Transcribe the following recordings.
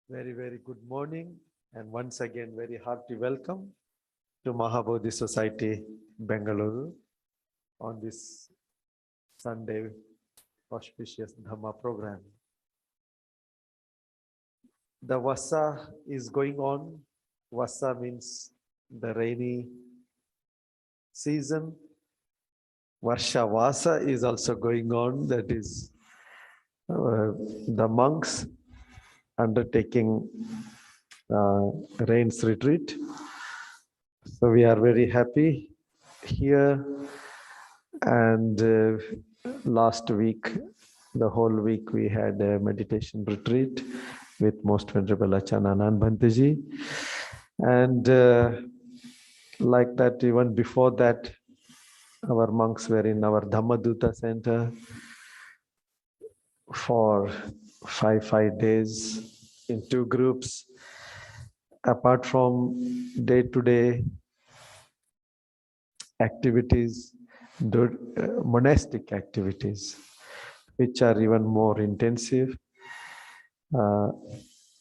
Very, very good morning, and once again, very hearty welcome to Mahabodhi Society, Bengaluru, on this Sunday auspicious Dhamma program. The Vasa is going on. Vasa means the rainy season. Varsha Vasa is also going on, that is the monks undertaking rains retreat. So we are very happy here. And last week, the whole week, we had a meditation retreat with Most Venerable Acharya Ananda Bhanteji. And like that, even before that, our monks were in our Dhammaduta center for five days in 2 groups. Apart from day-to-day activities, monastic activities, which are even more intensive.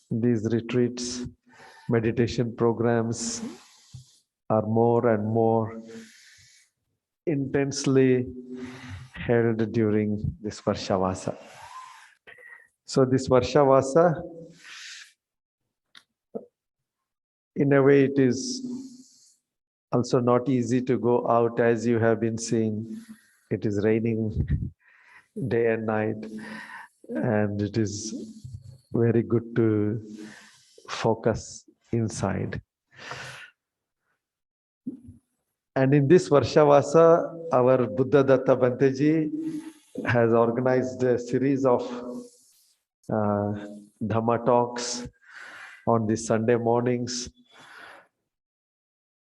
These retreats, meditation programs are more and more intensely held during this Varshavasa. So this Varshavasa, in a way, it is also not easy to go out. As you have been seeing, it is raining day and night, and it is very good to focus inside. And in this Varshavasa, our Buddha Datta Bhanteji has organized a series of Dhamma talks on the Sunday mornings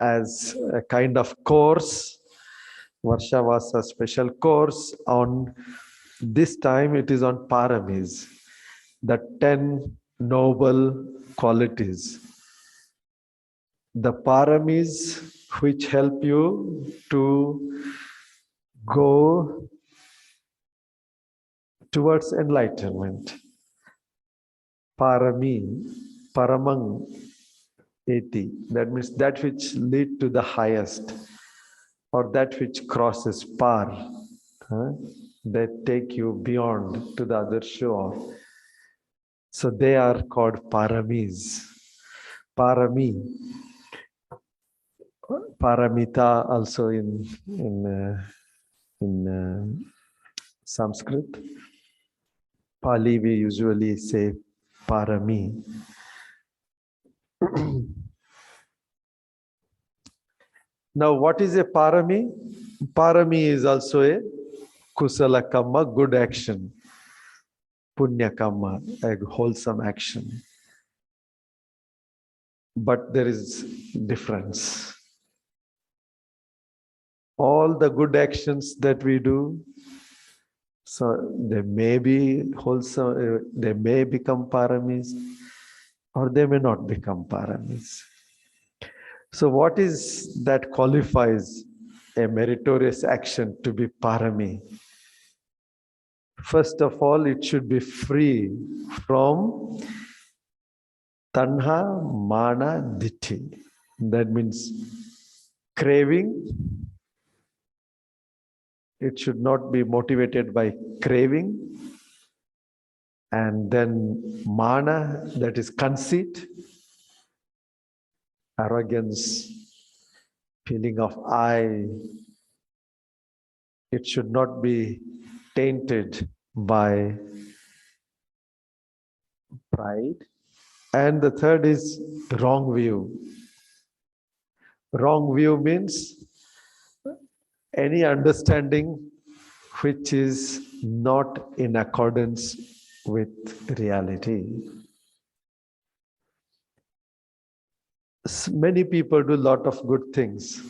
as a kind of course, Varshavasa special course on, this time it is on Paramis, the 10 noble qualities. The Paramis which help you to go towards enlightenment. Parami, paramang eti, that means that which lead to the highest, or that which crosses par, that take you beyond to the other shore. So they are called paramis. Parami, paramita also in Sanskrit. Pali we usually say parami. Now, what is a parami? Parami is also a kusala kamma, good action. Punya kamma, a wholesome action. But there is difference. All the good actions that we do, so they may be wholesome, they may become paramis, or they may not become paramis. So what is that qualifies a meritorious action to be parami? First of all, it should be free from tanha, mana, ditthi. That means craving. It should not be motivated by craving. And then mana, that is conceit, arrogance, feeling of I. It should not be tainted by pride. And the third is wrong view. Wrong view means any understanding which is not in accordance with reality. Many people do a lot of good things.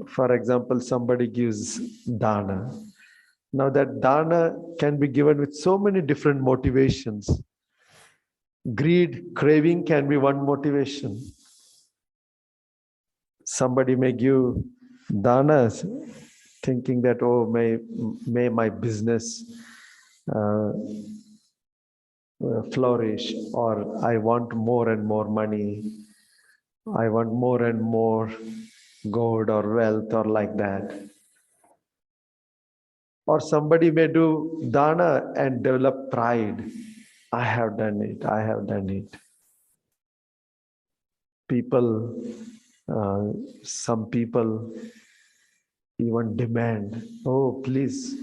For example, somebody gives dana. Now that dana can be given with so many different motivations. Greed, craving can be one motivation. Somebody may give danas thinking that, oh, may my business flourish, or I want more and more money, I want more and more gold or wealth or like that. Or somebody may do dana and develop pride. I have done it, I have done it. People, some people even demand, oh, please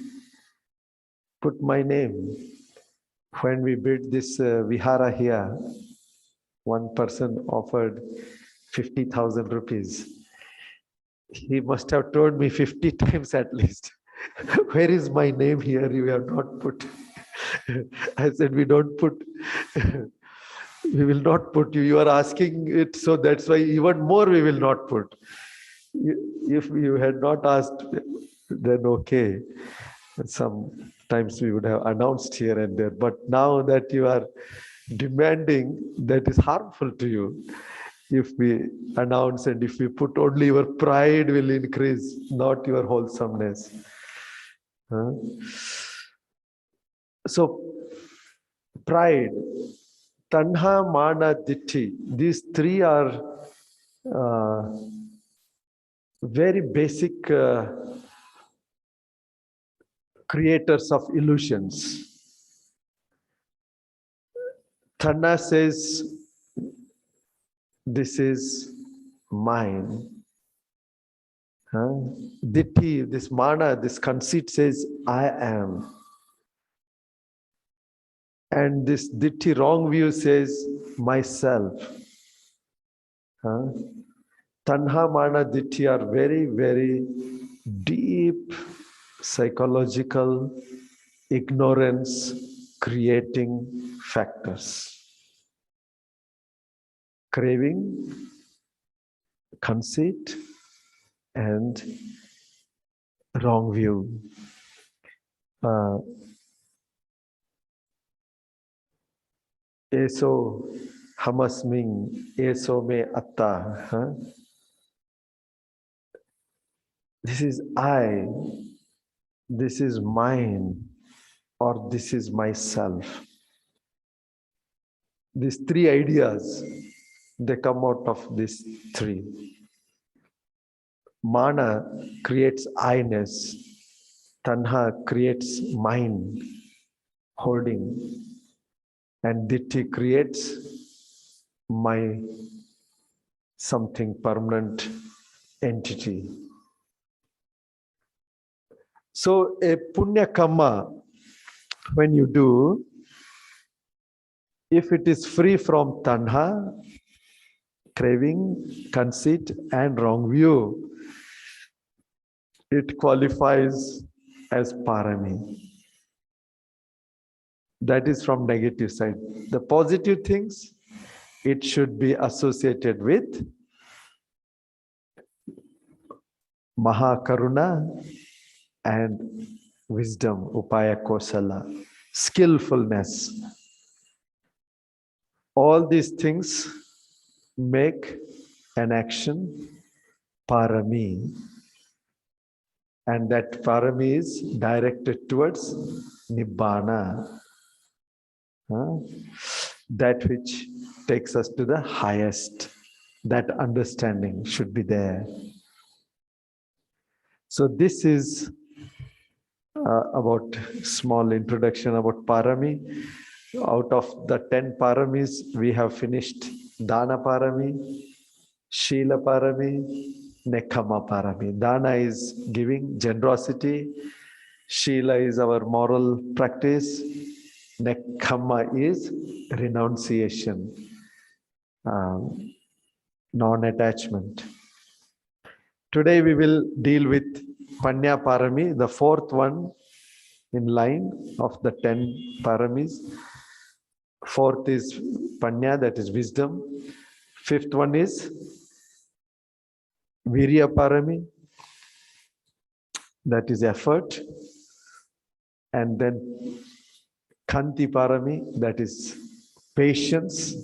put my name. When we built this vihara here, one person offered 50,000 rupees. He must have told me 50 times at least, where is my name here? You have not put. I said, we don't put. We will not put you. You are asking it, so that's why even more we will not put. If you had not asked, then okay. Sometimes we would have announced here and there. But now that you are demanding, that is harmful to you. If we announce and if we put, only your pride will increase, not your wholesomeness. So, pride, tanha, mana, ditthi, these three are very basic creators of illusions. Tanha says, this is mine. Ditthi, this mana, this conceit says, I am. And this ditthi, wrong view, says, myself. Tanha, mana, ditthi are very, very deep psychological ignorance creating factors. Craving, conceit, and wrong view. Eso hamasming, eso me atta. This is I, this is mine, or this is myself. These three ideas, they come out of these three. Mana creates I-ness. Tanha creates mind, holding. And ditthi creates my something permanent entity. So a punya karma, when you do, if it is free from tanha, craving, conceit, and wrong view, it qualifies as parami. That is from negative side. The positive things, it should be associated with Mahakaruna and wisdom, upaya kosala, skillfulness. All these things make an action parami. And that parami is directed towards nibbana. That which takes us to the highest. That understanding should be there. So this is about small introduction about parami. Out of the 10 paramis, we have finished dana parami, shila parami, nekkhamma parami. Dana is giving, generosity. Shila is our moral practice. Nekkhamma is renunciation, non-attachment. Today we will deal with paññā-pāramī, the fourth one in line of the 10 paramis. Fourth is paññā, that is wisdom. Fifth one is virya-pāramī, that is effort. And then khanti-pāramī, that is patience.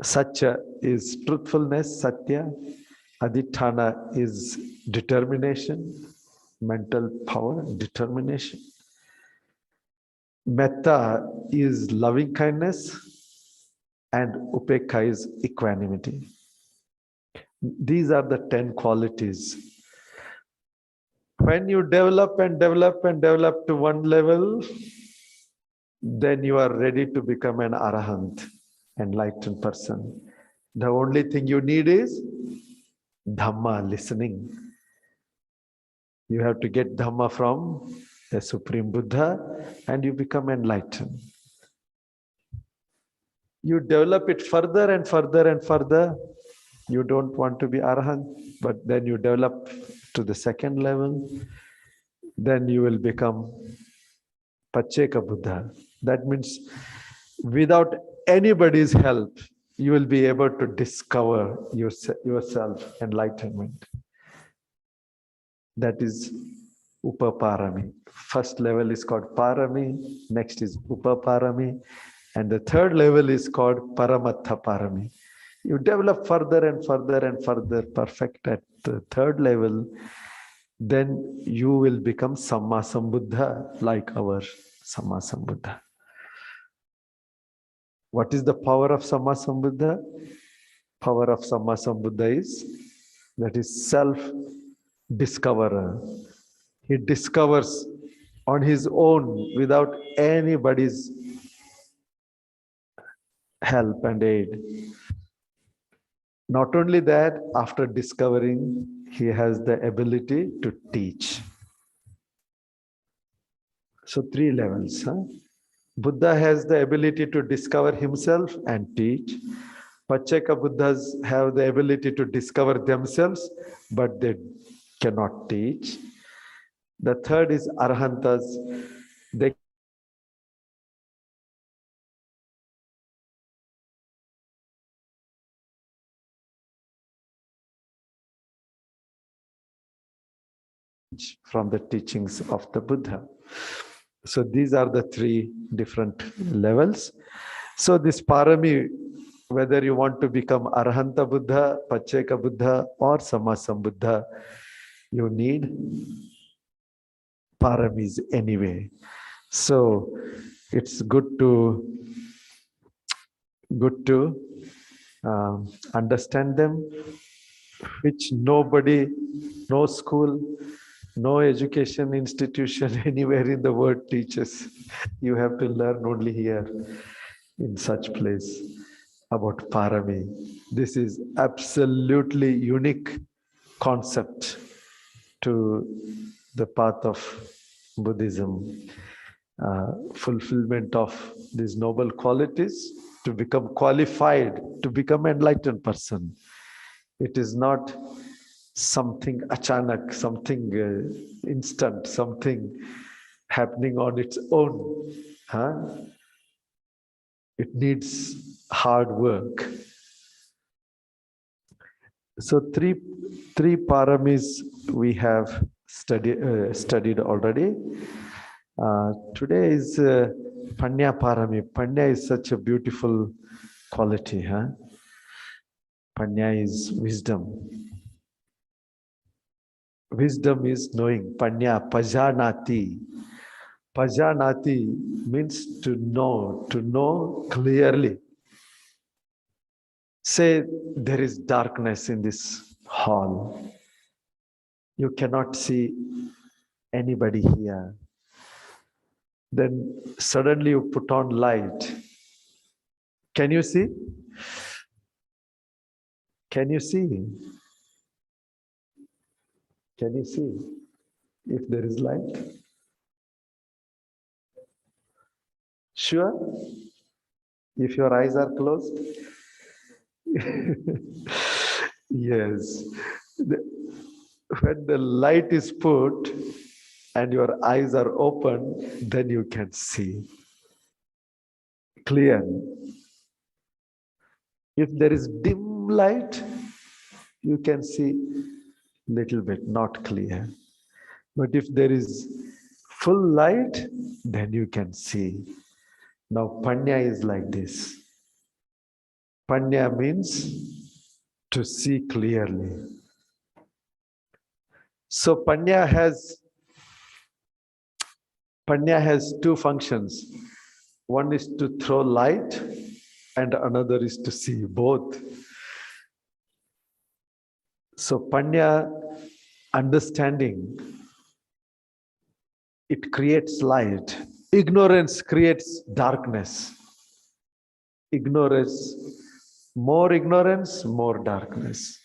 Satya is truthfulness, satya. Adhitthana is determination, mental power, determination. Metta is loving kindness and upekha is equanimity. These are the 10 qualities. When you develop and develop and develop to one level, then you are ready to become an arahant, enlightened person. The only thing you need is Dhamma, listening. You have to get Dhamma from the Supreme Buddha and you become enlightened. You develop it further and further and further. You don't want to be arahant, but then you develop to the second level. Then you will become Pacceka Buddha. That means without anybody's help, you will be able to discover yourself, enlightenment. That is Upa-pāramī. First level is called Parami, next is Upa-pāramī, and the third level is called Paramatha-pāramī. You develop further and further and further, perfect at the third level, then you will become Sammasambuddha, like our Sammasambuddha. What is the power of Sammasambuddha? Power of Sammasambuddha is, that is self-discoverer. He discovers on his own without anybody's help and aid. Not only that, after discovering, he has the ability to teach. So 3 levels. Buddha has the ability to discover himself and teach. Pacceka Buddhas have the ability to discover themselves, but they cannot teach. The third is Arhantas. They from the teachings of the Buddha. So these are the 3 different levels. So this parami, whether you want to become Arhanta Buddha, Pacceka Buddha, or Sammasambuddha, you need paramis anyway. So it's good to understand them, which nobody, no school, no education institution anywhere in the world teaches. You have to learn only here in such place about parami. This is absolutely unique concept to the path of Buddhism. Fulfillment of these noble qualities to become qualified, to become enlightened person. It is not something achanak, something instant, something happening on its own. It needs hard work. So three paramis we have studied already. Today is paññā-pāramī. Paññā is such a beautiful quality. Paññā is wisdom. Wisdom is knowing. Paññā, pajanati. Pajanati means to know clearly. Say there is darkness in this hall. You cannot see anybody here. Then suddenly you put on light. Can you see? Can you see? Can you see if there is light? Sure? If your eyes are closed? Yes. When the light is put and your eyes are open, then you can see clear. If there is dim light, you can see little bit, not clear. But if there is full light, then you can see. Now, paññā is like this. Paññā means to see clearly. So, paññā has Paññā has two functions. One is to throw light and another is to see, both. So paññā, understanding, it creates light. Ignorance creates darkness. Ignorance, more darkness.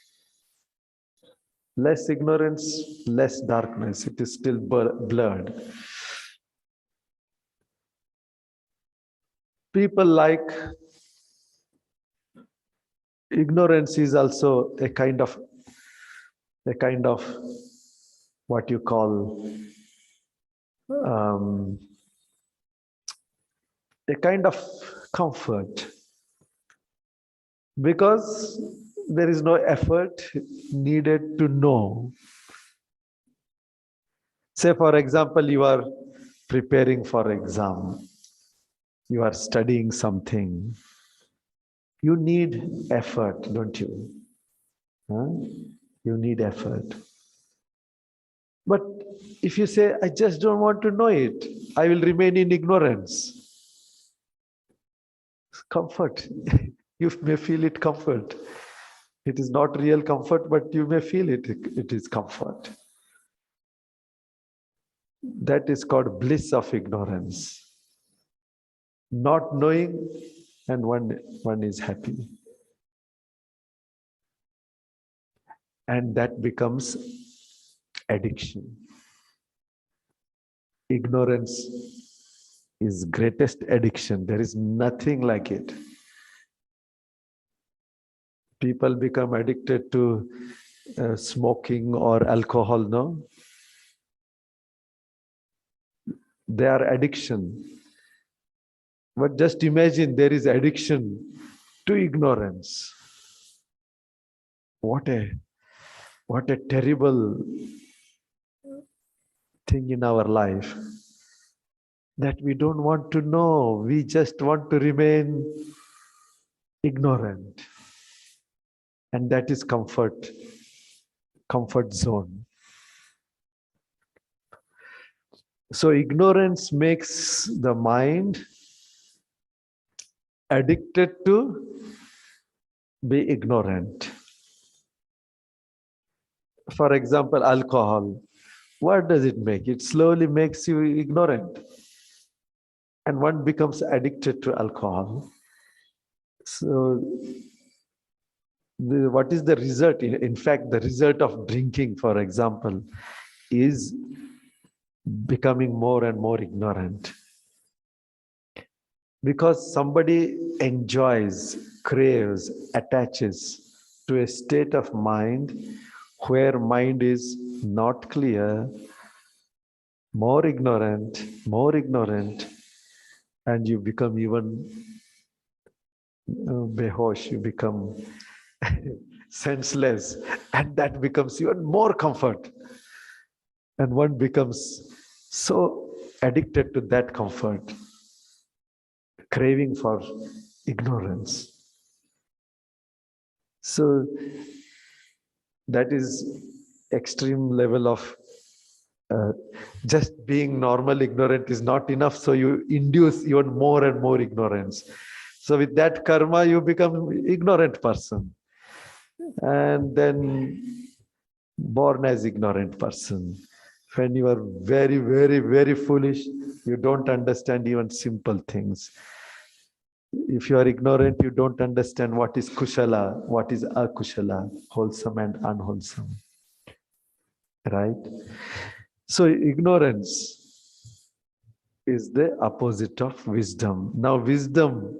Less ignorance, less darkness. It is still blurred. People like ignorance is also a kind of what you call a kind of comfort, because there is no effort needed to know. Say, for example, you are preparing for exam. You are studying something. You need effort, don't you? Huh? You need effort. But if you say, I just don't want to know it, I will remain in ignorance. Comfort. You may feel it comfort. It is not real comfort, but you may feel it. It is comfort. That is called bliss of ignorance. Not knowing, and one is happy. And that becomes addiction. Ignorance is greatest addiction. There is nothing like it. People become addicted to smoking or alcohol, no? They are addiction. But just imagine there is addiction to ignorance. What a terrible thing in our life, that we don't want to know. We just want to remain ignorant. And that is comfort zone. So ignorance makes the mind addicted to be ignorant. For example, alcohol. What does it make? It slowly makes you ignorant. And one becomes addicted to alcohol. So what is the result? In fact, the result of drinking, for example, is becoming more and more ignorant. Because somebody enjoys, craves, attaches to a state of mind where mind is not clear, more ignorant, and you become even behosh, you become senseless, and that becomes even more comfort. And one becomes so addicted to that comfort, craving for ignorance. So that is extreme level of just being normal ignorant is not enough. So you induce even more and more ignorance. So with that karma, you become ignorant person. And then born as ignorant person. When you are very, very, very foolish, you don't understand even simple things. If you are ignorant, you don't understand what is kushala, what is akushala, wholesome and unwholesome. Right? So ignorance is the opposite of wisdom. Now wisdom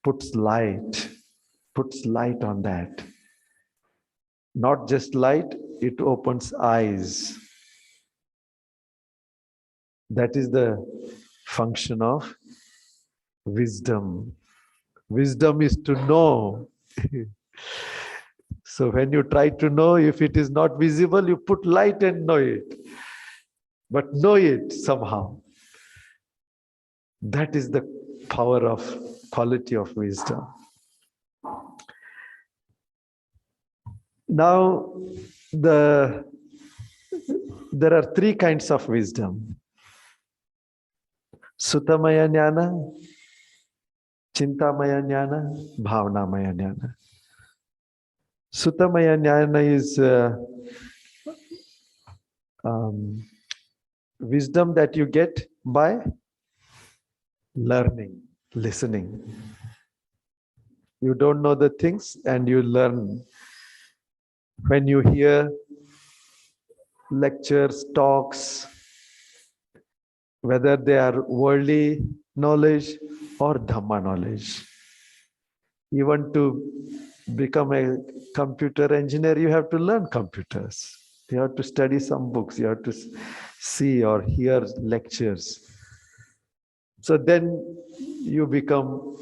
puts light on that. Not just light, it opens eyes. That is the function of wisdom. Wisdom is to know. So when you try to know, if it is not visible, you put light and know it. But know it somehow. That is the power of quality of wisdom. Now, there are three kinds of wisdom. Sutamaya jnana, Chintamaya jnana, Bhavanamaya jnana. Sutamaya jnana is wisdom that you get by learning, listening. You don't know the things and you learn. When you hear lectures, talks, whether they are worldly knowledge or Dhamma knowledge. Even to become a computer engineer, you have to learn computers. You have to study some books. You have to see or hear lectures. So then you become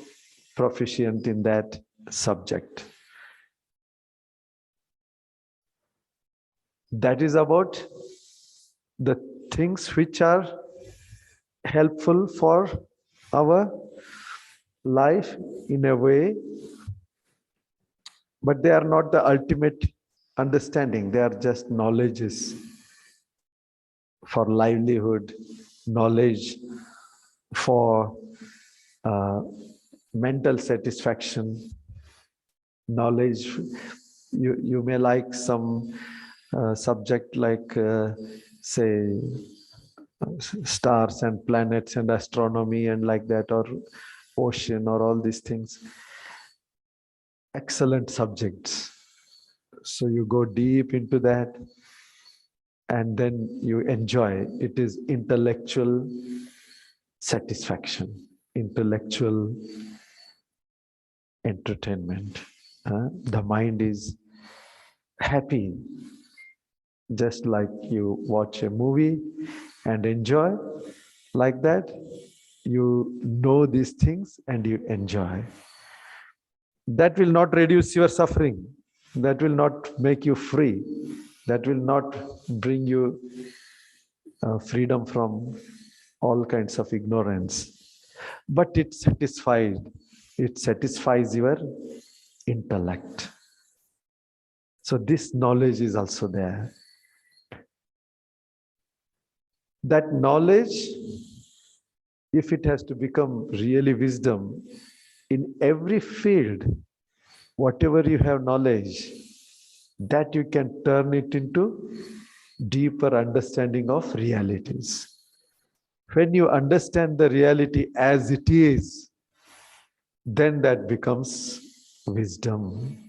proficient in that subject. That is about the things which are helpful for our life in a way, but they are not the ultimate understanding. They are just knowledges for livelihood, knowledge for mental satisfaction, knowledge. You may like some subject like, say, stars and planets and astronomy and like that, or ocean or all these things. Excellent subjects. So you go deep into that and then you enjoy. It is intellectual satisfaction, intellectual entertainment. The mind is happy, just like you watch a movie and enjoy. Like that, you know these things and you enjoy. That will not reduce your suffering. That will not make you free. That will not bring you freedom from all kinds of ignorance. But it satisfies your intellect. So this knowledge is also there. That knowledge, if it has to become really wisdom, in every field, whatever you have knowledge, that you can turn it into deeper understanding of realities. When you understand the reality as it is, then that becomes wisdom.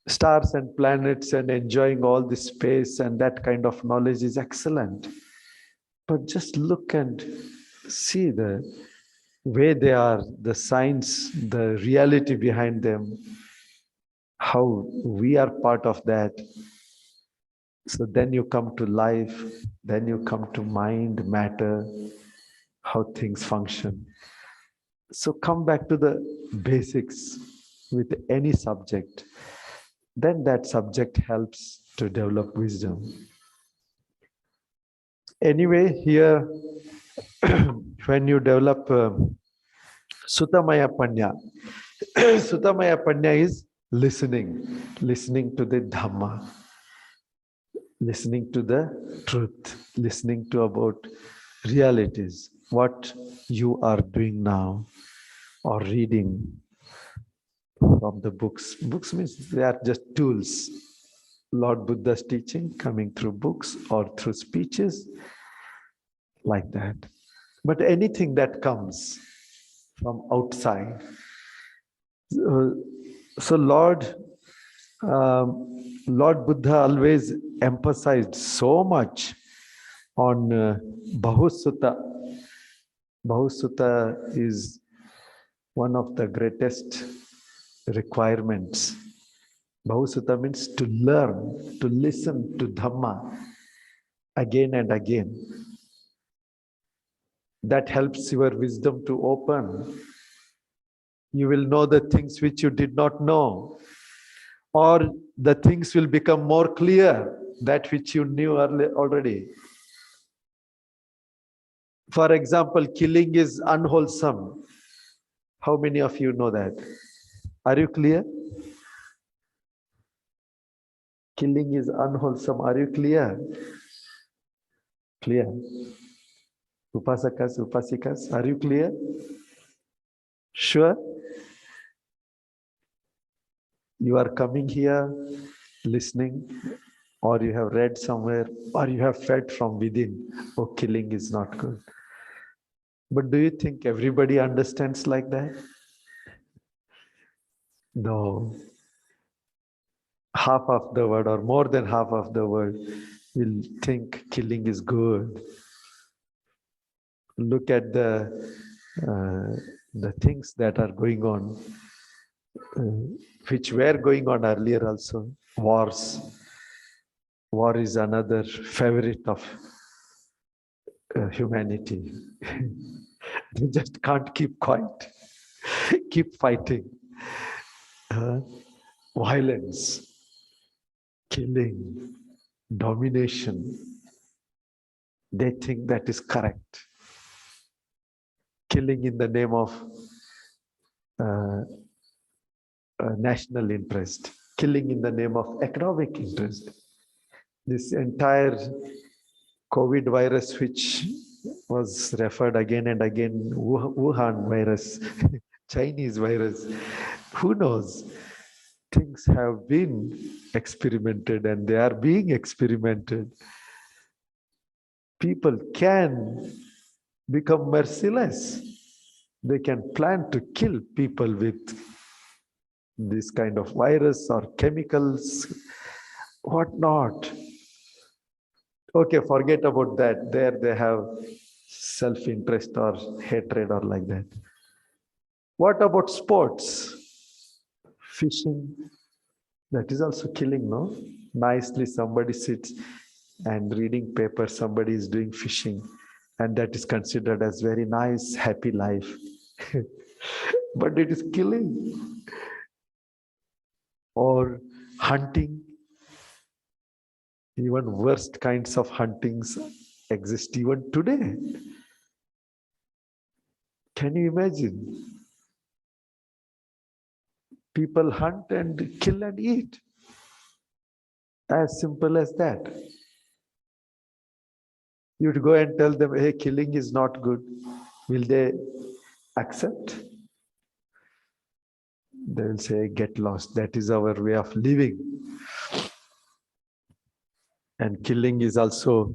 Stars and planets and enjoying all the space and that kind of knowledge is excellent. But just look and see the way they are, the science, the reality behind them, how we are part of that. So then you come to life, then you come to mind, matter, how things function. So come back to the basics with any subject. Then that subject helps to develop wisdom. Anyway, here, when you develop Sutamaya Paññā, Sutamaya Paññā is listening to the Dhamma, listening to the truth, listening to about realities, what you are doing now, or reading from the books. Books means they are just tools. Lord Buddha's teaching coming through books or through speeches, like that. But anything that comes from outside. So Lord Buddha always emphasized so much on Bahusutta. Bahusutta is one of the greatest requirements. Bahusutta means to learn, to listen to Dhamma again and again. That helps your wisdom to open. You will know the things which you did not know, or the things will become more clear, that which you knew already. For example, killing is unwholesome. How many of you know that? Are you clear? Killing is unwholesome. Are you clear? Clear. Upasakas, upasikas, are you clear? Sure? You are coming here, listening, or you have read somewhere, or you have felt from within, oh, killing is not good. But do you think everybody understands like that? No. Half of the world, or more than half of the world, will think killing is good. Look at the things that are going on, which were going on earlier also. Wars. War is another favorite of humanity. They just can't keep quiet, keep fighting. Violence, killing, domination. They think that is correct. Killing in the name of national interest, killing in the name of economic interest. This entire COVID virus, which was referred again and again, Wuhan virus, Chinese virus, who knows? Things have been experimented and they are being experimented. People can become merciless. They can plan to kill people with this kind of virus or chemicals, whatnot. Okay, forget about that. There they have self-interest or hatred or like that. What about sports? Fishing, that is also killing, no? Nicely somebody sits and reading paper, somebody is doing fishing, and that is considered as very nice, happy life. But it is killing. Or hunting. Even worst kinds of huntings exist even today. Can you imagine? People hunt and kill and eat. As simple as that. You'd go and tell them, hey, killing is not good. Will they accept? They will say, get lost. That is our way of living. And killing is also,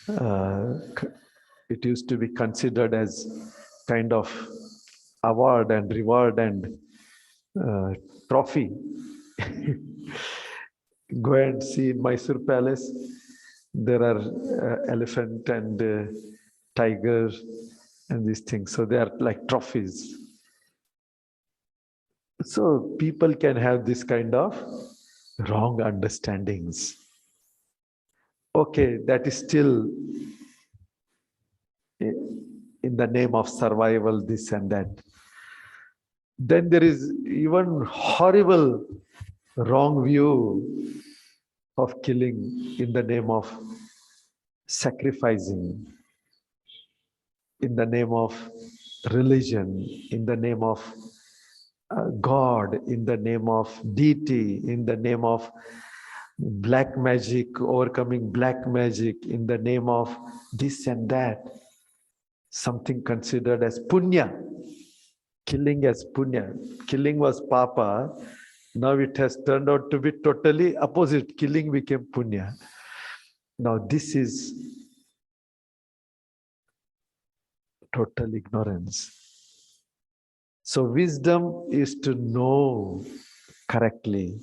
it used to be considered as kind of award and reward and trophy. Go and see in Mysore Palace, there are elephant and tiger and these things. So they are like trophies. So people can have this kind of wrong understandings. Okay, that is still in the name of survival, this and that. Then there is even horrible wrong view of killing in the name of sacrificing, in the name of religion, in the name of God, in the name of deity, in the name of black magic, overcoming black magic, in the name of this and that. Something considered as punya, killing as punya. Killing was papa. Now it has turned out to be totally opposite. Killing became punya. Now this is total ignorance. So wisdom is to know correctly.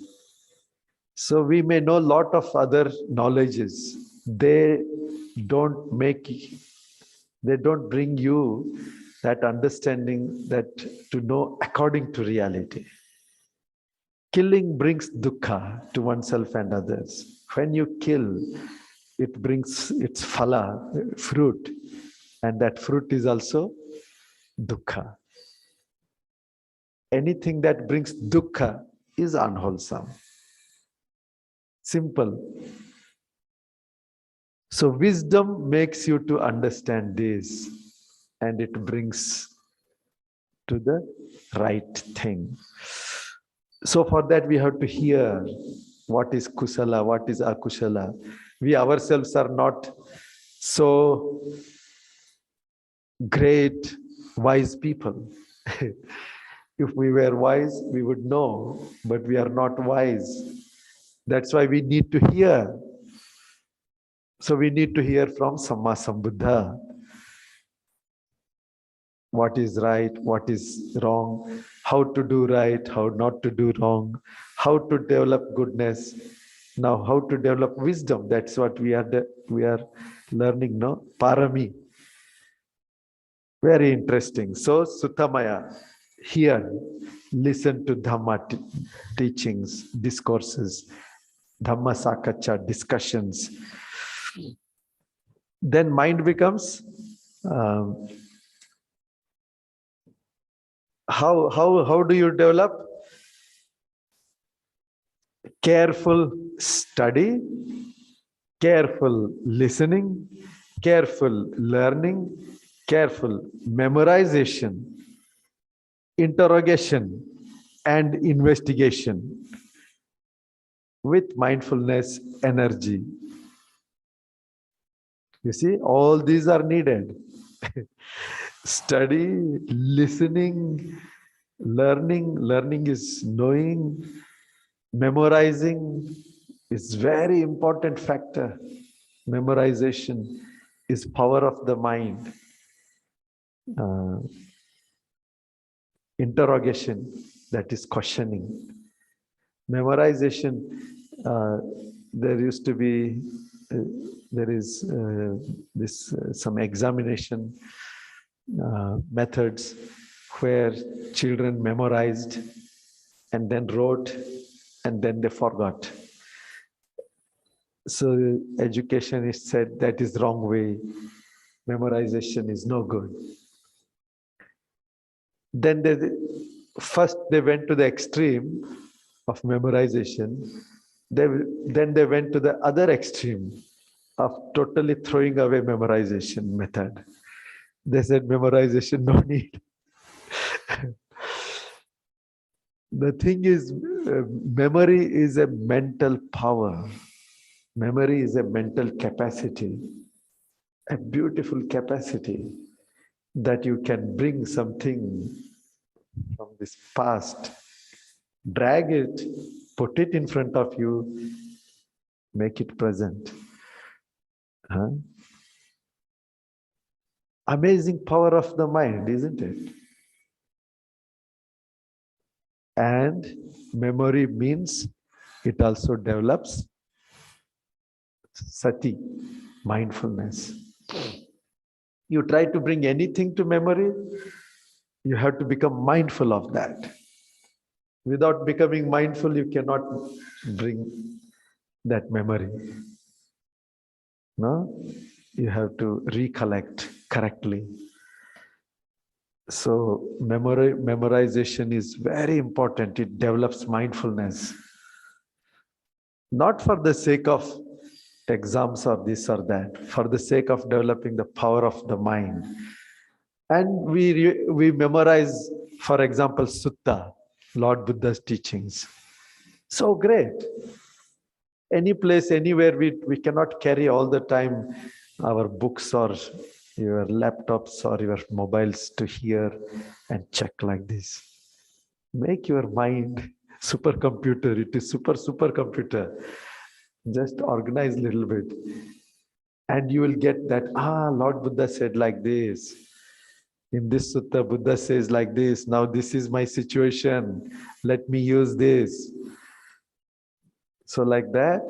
So we may know a lot of other knowledges. They don't bring you that understanding that to know according to reality. Killing brings dukkha to oneself and others. When you kill, it brings its phala, fruit, and that fruit is also dukkha. Anything that brings dukkha is unwholesome. Simple. So wisdom makes you to understand this, and it brings to the right thing. So for that we have to hear what is kusala, what is akusala. We ourselves are not so great, wise people. If we were wise, we would know, but we are not wise. That's why we need to hear. So we need to hear from Samma Sambuddha. What is right, what is wrong, how to do right, how not to do wrong, how to develop goodness. Now, how to develop wisdom, that's what we are learning, no? Parami. Very interesting. So, Suttamaya, here, listen to Dhamma teachings, discourses, Dhamma Sakacha, discussions. Then mind becomes, how do you develop? Careful study, careful listening, careful learning, careful memorization, interrogation, and investigation with mindfulness energy. You see, all these are needed. Study, listening, learning. Learning is knowing. Memorizing is very important factor. Memorization is power of the mind. Interrogation, that is questioning. Memorization, there used to be, there is some examination methods where children memorized and then wrote and then they forgot. So education is said that is wrong way. Memorization is no good. Then first they went to the extreme of memorization. Then they went to the other extreme of totally throwing away memorization method. They said memorization no need. The thing is, memory is a mental power. Memory is a mental capacity, a beautiful capacity that you can bring something from this past, drag it, put it in front of you, make it present. Amazing power of the mind, isn't it? And memory means it also develops sati, mindfulness. You try to bring anything to memory, you have to become mindful of that. Without becoming mindful, you cannot bring that memory. No? You have to recollect correctly. So memorization is very important. It develops mindfulness. Not for the sake of exams or this or that, for the sake of developing the power of the mind. And we memorize, for example, Sutta, Lord Buddha's teachings. So great. Any place, anywhere, we cannot carry all the time our books or your laptops or your mobiles to hear and check like this. Make your mind supercomputer. It is supercomputer. Just organize a little bit. And you will get that, Lord Buddha said like this. In this sutta, Buddha says like this. Now this is my situation. Let me use this. So like that,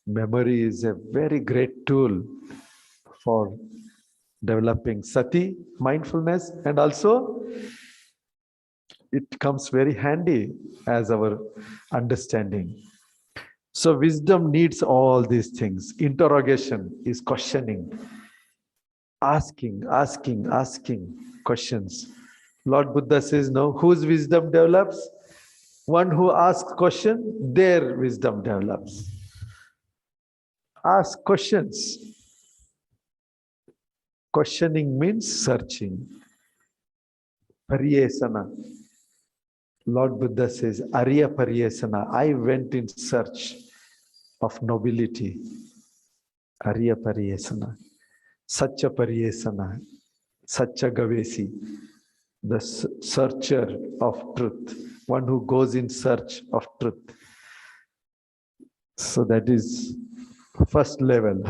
memory is a very great tool for developing sati, mindfulness, and also it comes very handy as our understanding. So wisdom needs all these things. Interrogation is questioning, asking questions. Lord Buddha says, no, whose wisdom develops? One who asks question, their wisdom develops. Ask questions. Questioning means searching. Pariyesana. Lord Buddha says, Arya Pariyesana. I went in search of nobility. Arya Pariyesana. Satya Pariyesana. Satya Gavesi, the searcher of truth, one who goes in search of truth. So that is first level,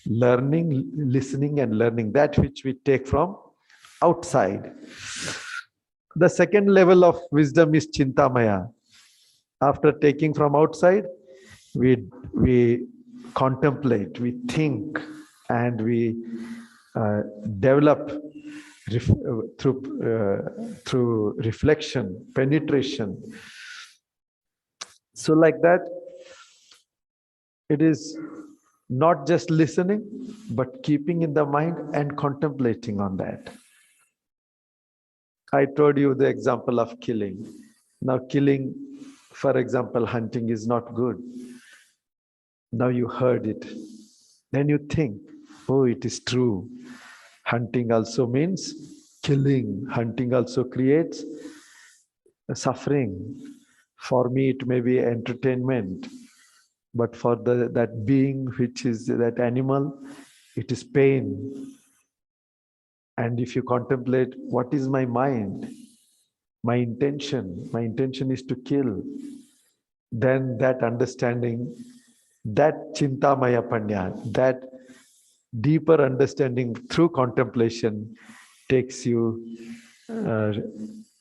learning, listening and learning, that which we take from outside. The second level of wisdom is Chintamaya. After taking from outside, we contemplate, we think, and we develop through reflection, penetration. So like that, it is not just listening, but keeping in the mind and contemplating on that. I told you the example of killing. Now killing, for example, hunting is not good. Now you heard it. Then you think, oh, it is true. Hunting also means killing. Hunting also creates suffering. For me, it may be entertainment. But for that being, which is that animal, it is pain. And if you contemplate, what is my mind? My intention is to kill. Then that understanding, that Chintamaya Paññā, that deeper understanding through contemplation takes you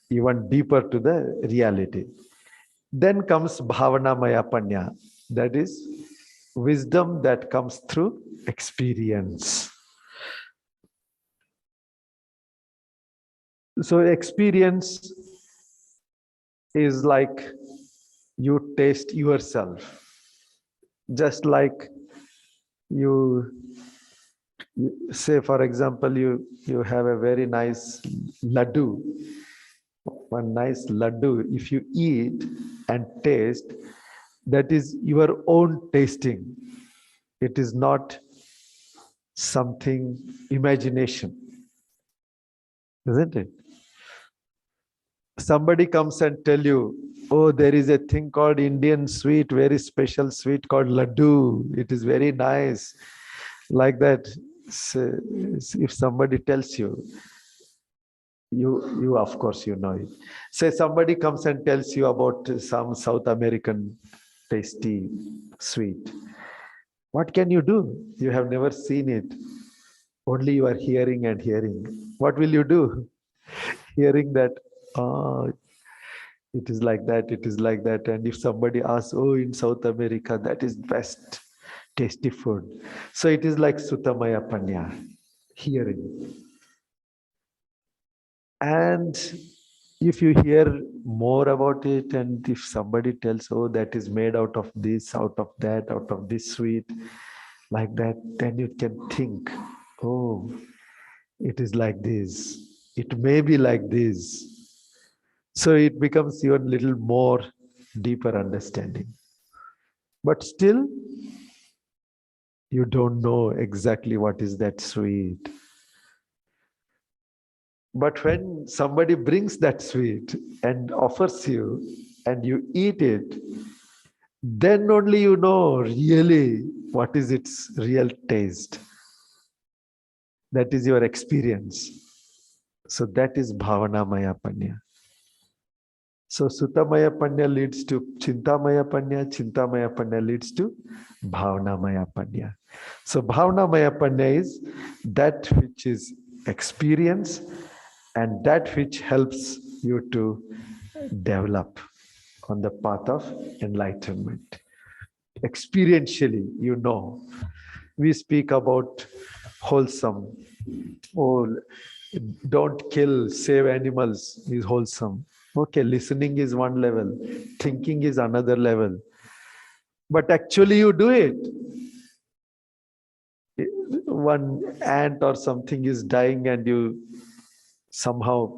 even deeper to the reality. Then comes Bhavanamaya Paññā, that is wisdom that comes through experience. So experience is like you taste yourself. Just like you say, for example, you have a very nice laddu. One nice laddu, if you eat and taste, that is your own tasting. It is not something imagination, isn't it? Somebody comes and tell you, oh, there is a thing called Indian sweet, very special sweet called laddu. It is very nice. Like that, so if somebody tells you, you of course you know it. Say somebody comes and tells you about some South American tasty sweet. What can you do? You have never seen it. Only you are hearing and hearing. What will you do? Hearing that, oh, it is like that, it is like that. And if somebody asks, oh, in South America, that is best tasty food. So it is like Sutamaya Paññā, hearing. And if you hear more about it, and if somebody tells, oh, that is made out of this, out of that, out of this sweet, like that, then you can think, oh, it is like this. It may be like this. So it becomes even little more deeper understanding. But still, you don't know exactly what is that sweet. But when somebody brings that sweet and offers you, and you eat it, then only you know really what is its real taste. That is your experience. So that is Bhavanamaya Paññā. So Sutamaya Paññā leads to Chintamaya Paññā, Chintamaya Paññā leads to Bhavanamaya Paññā. So Bhavanamaya Paññā is that which is experience and that which helps you to develop on the path of enlightenment. Experientially, you know. We speak about wholesome. Oh, don't kill, save animals is wholesome. Okay, listening is one level, thinking is another level. But actually you do it. One ant or something is dying and you somehow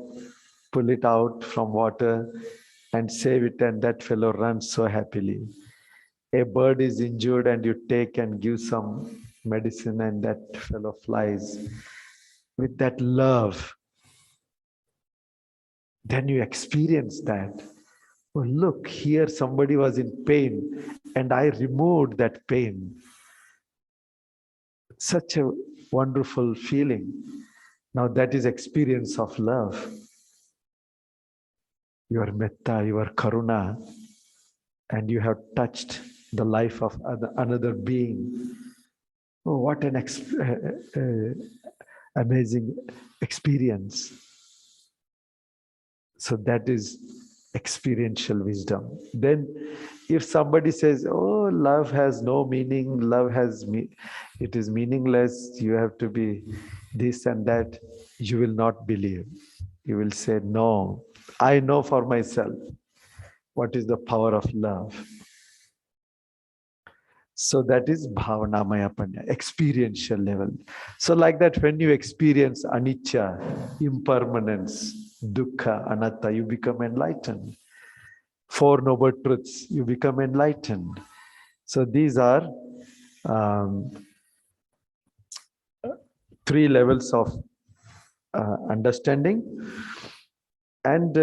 pull it out from water and save it, and that fellow runs so happily. A bird is injured and you take and give some medicine and that fellow flies with that love. Then you experience that. Oh, look, here somebody was in pain and I removed that pain. Such a wonderful feeling. Now that is experience of love. Your metta, your karuna, and you have touched the life of another being. Oh, what an amazing experience. So that is experiential wisdom. Then if somebody says, oh, love has no meaning, it is meaningless, you have to be this and that, you will not believe. You will say, no, I know for myself what is the power of love. So that is bhavanamaya paññā, experiential level. So like that, when you experience anicca, impermanence, dukkha, anatta, you become enlightened. Four Noble Truths, you become enlightened. So these are three levels of understanding. And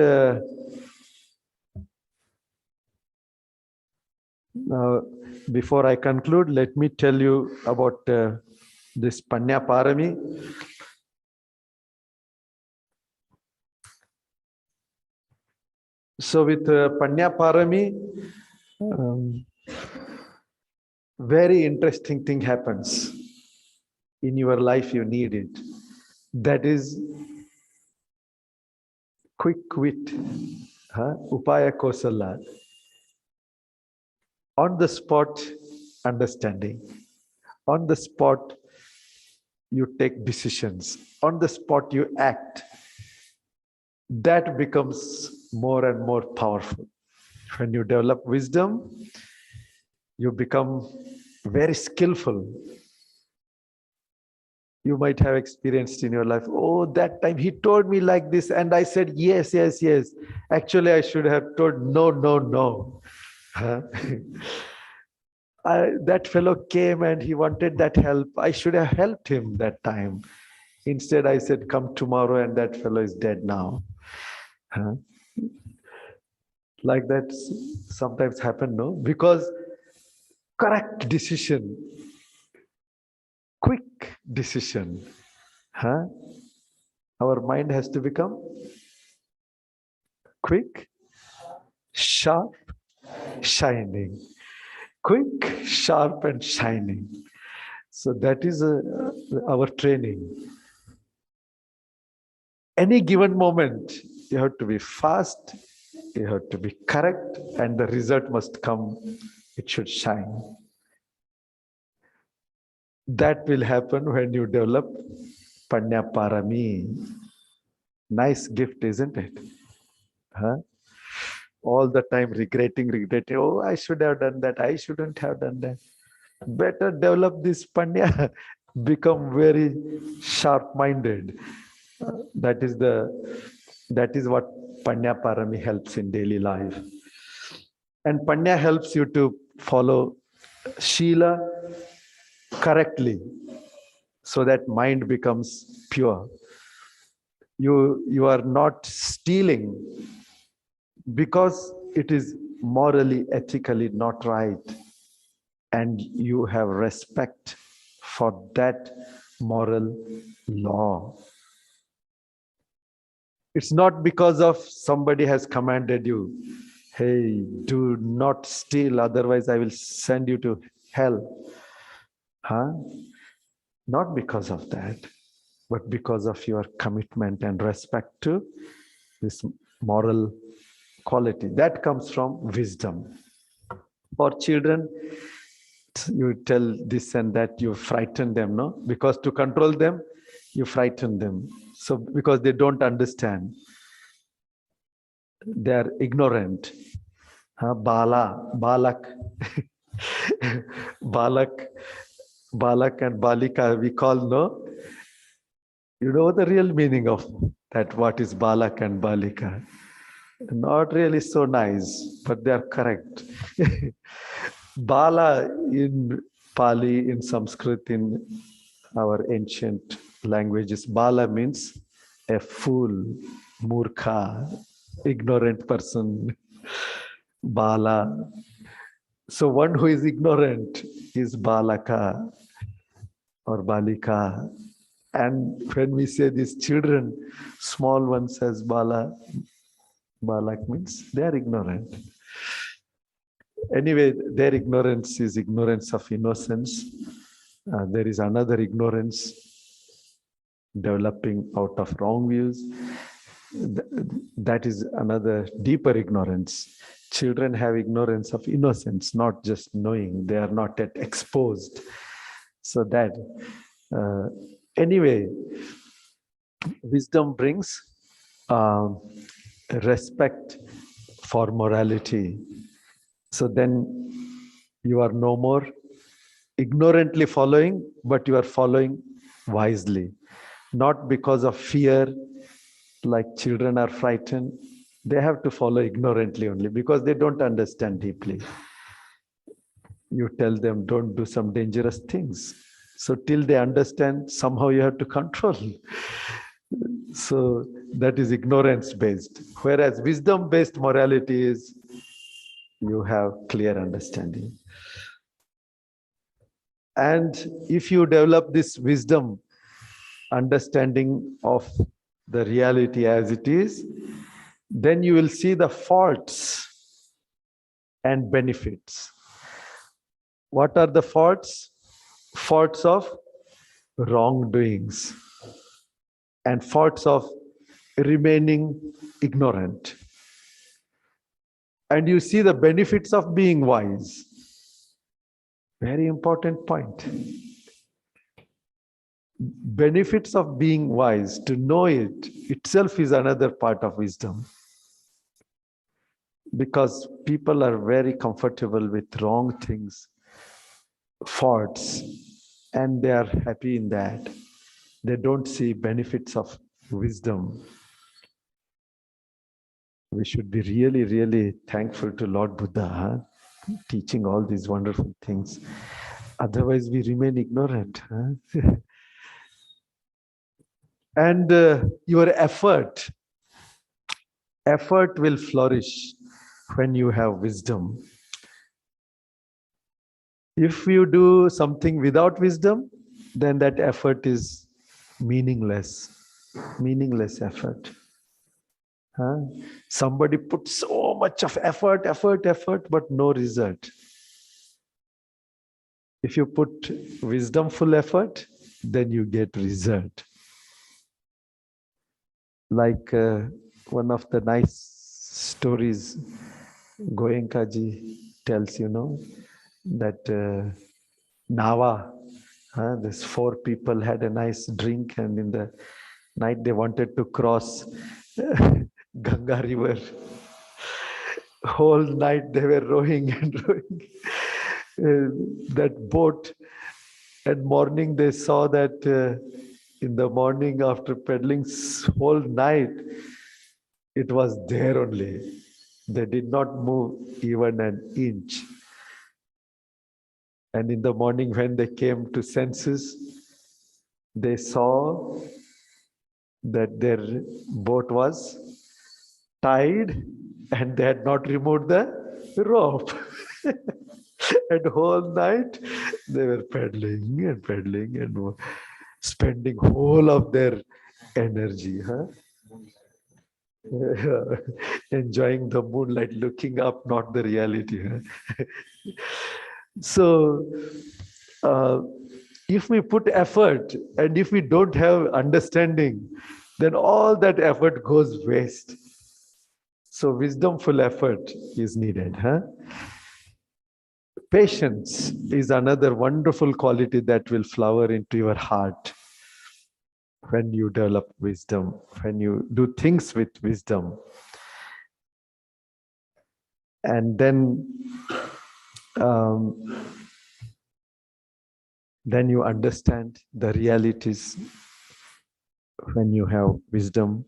now, before I conclude, let me tell you about this paññā-pāramī. So with paññā-pāramī, very interesting thing happens in your life. You need it. That is quick wit, upaya kosala, on the spot understanding, on the spot you take decisions, on the spot you act. That becomes more and more powerful. When you develop wisdom, you become very skillful. You might have experienced in your life, oh, that time he told me like this and I said, yes, yes, yes. Actually, I should have told no, no, no. That fellow came and he wanted that help. I should have helped him that time. Instead, I said, come tomorrow, and that fellow is dead now. Like that sometimes happen, no? Because correct decision, quick decision. Our mind has to become quick, sharp, shining. Quick, sharp, and shining. So that is our training. Any given moment, you have to be fast, you have to be correct, and the result must come. It should shine. That will happen when you develop paññā-pāramī. Nice gift, isn't it? All the time regretting, oh, I should have done that, I shouldn't have done that. Better develop this paññā, become very sharp-minded. That is what paññā-pāramī helps in daily life. And paññā helps you to follow Shila correctly, so that mind becomes pure. You are not stealing because it is morally, ethically not right, and you have respect for that moral law. It's not because of somebody has commanded you, hey, do not steal, otherwise I will send you to hell. Not because of that, but because of your commitment and respect to this moral quality. That comes from wisdom. For children, you tell this and that, you frighten them, no? Because to control them, you frighten them. So because they don't understand, they are ignorant. Balak, Balak and Balika, we call, no? You know the real meaning of that, what is Balak and Balika. Not really so nice, but they are correct. Bala in Pali, in Sanskrit, in our ancient languages, Bala means a fool, murkha, ignorant person. Bala. So one who is ignorant is Balaka or Balika. And when we say these children, small ones as Balak means they are ignorant. Anyway, their ignorance is ignorance of innocence. There is another ignorance developing out of wrong views. That is another deeper ignorance. Children have ignorance of innocence, not just knowing. They are not yet exposed. So that, anyway, wisdom brings respect for morality. So then you are no more ignorantly following, but you are following wisely. Not because of fear, like children are frightened. They have to follow ignorantly only because they don't understand deeply. You tell them, don't do some dangerous things. So till they understand, somehow you have to control. So that is ignorance-based. Whereas wisdom-based morality is, you have clear understanding. And if you develop this wisdom, understanding of the reality as it is, then you will see the faults and benefits. What are the faults? Faults of wrongdoings and faults of remaining ignorant. And you see the benefits of being wise. Very important point. Benefits of being wise, to know it itself is another part of wisdom. Because people are very comfortable with wrong things, faults, and they are happy in that. They don't see benefits of wisdom. We should be really, really thankful to Lord Buddha, teaching all these wonderful things. Otherwise, we remain ignorant. And your effort will flourish when you have wisdom. If you do something without wisdom, then that effort is meaningless effort. Somebody puts so much of effort, but no result. If you put wisdomful effort, then you get result. Like one of the nice stories Goenkaji tells, that Nava, these 4 people had a nice drink, and in the night they wanted to cross Ganga river. Whole night they were rowing and rowing that boat, and morning they saw that in the morning after paddling whole night, it was there only. They did not move even an inch. And in the morning when they came to senses, they saw that their boat was tied and they had not removed the rope. And whole night they were paddling and spending whole of their energy, enjoying the moonlight, looking up, not the reality. So if we put effort and if we don't have understanding, then all that effort goes waste. So wisdomful effort is needed. Patience is another wonderful quality that will flower into your heart when you develop wisdom, when you do things with wisdom. And then you understand the realities when you have wisdom.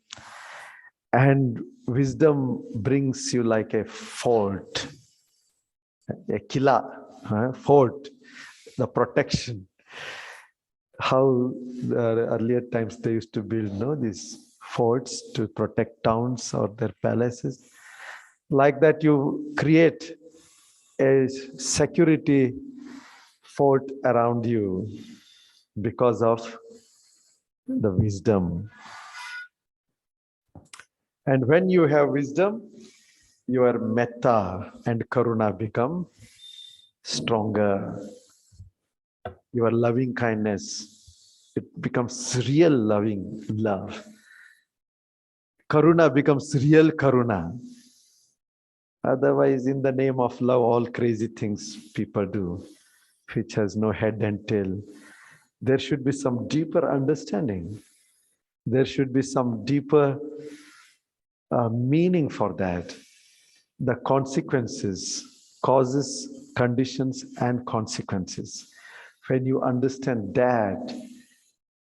And wisdom brings you like a fort, a killa, fort, the protection. How the earlier times they used to build these forts to protect towns or their palaces. Like that, you create a security fort around you because of the wisdom. And when you have wisdom, your metta and karuna become stronger. Your loving kindness, it becomes real loving love. Karuna becomes real karuna. Otherwise, in the name of love, all crazy things people do, which has no head and tail. There should be some deeper understanding. There should be some deeper meaning for that. The consequences, causes, conditions, and consequences. When you understand that,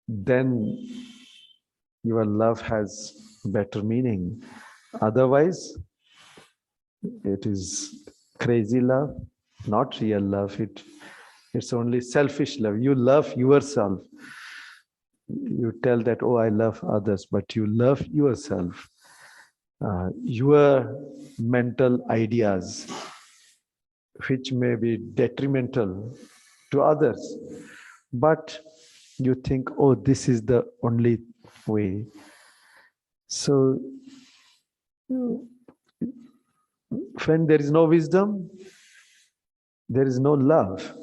then your love has better meaning. Otherwise, it is crazy love, not real love. It's only selfish love. You love yourself. You tell that, oh, I love others, but you love yourself. Your mental ideas, which may be detrimental to others, but you think, oh, this is the only way. So, when there is no wisdom, there is no love.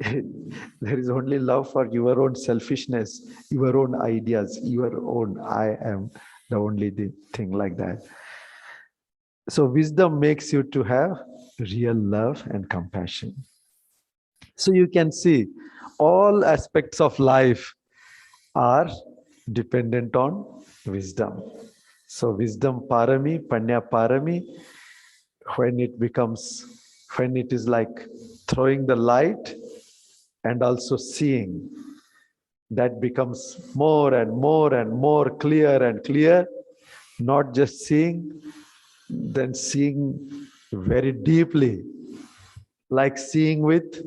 There is only love for your own selfishness, your own ideas, your own I am the only thing like that. So wisdom makes you to have real love and compassion. So you can see all aspects of life are dependent on wisdom. So wisdom parami, paññā-pāramī, when it is like throwing the light and also seeing, that becomes more and more and more clear and clear. Not just seeing, then seeing very deeply, like seeing with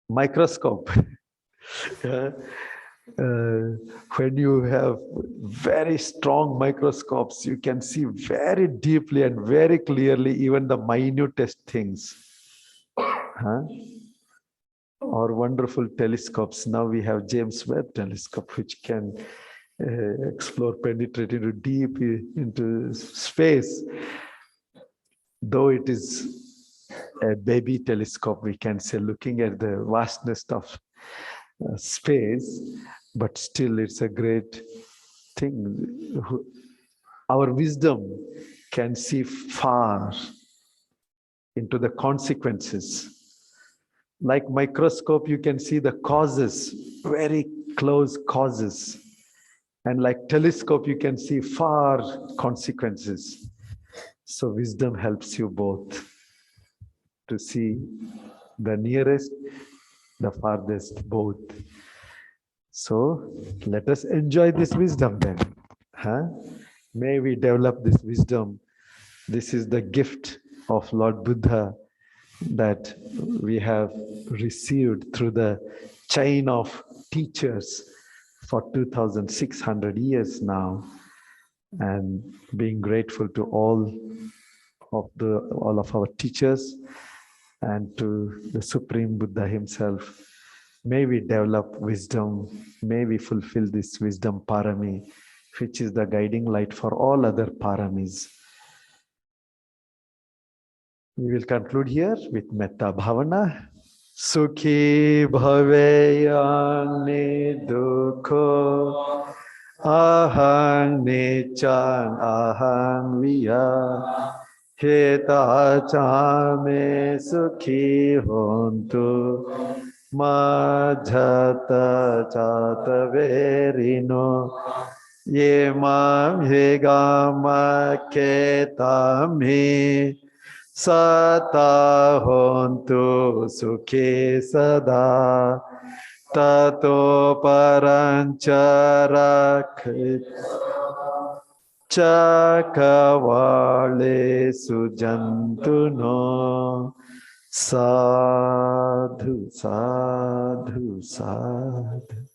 microscope. When you have very strong microscopes, you can see very deeply and very clearly even the minutest things. Or wonderful telescopes. Now we have James Webb telescope, which can explore, penetrate into deep into space. Though it is a baby telescope, we can say, looking at the vastness of space, but still it's a great thing. Our wisdom can see far into the consequences. Like microscope, you can see the causes, very close causes. And like telescope, you can see far consequences. So wisdom helps you both to see the nearest, the farthest, both. So let us enjoy this wisdom then. May we develop this wisdom. This is the gift of Lord Buddha that we have received through the chain of teachers for 2,600 years now, and being grateful to all of our teachers and to the Supreme Buddha himself. May we develop wisdom. May we fulfill this wisdom parami, which is the guiding light for all other paramis. We will conclude here with Metta Bhavana. Sukhi bhaveya nidukho ahang nichang ahang viya heta chame sukhi hontu majhata chata verino ye mam hegama ketami Sata hontu sukhe sada tato paranchara chakavale sujantuno sadhu sadhu sadhu.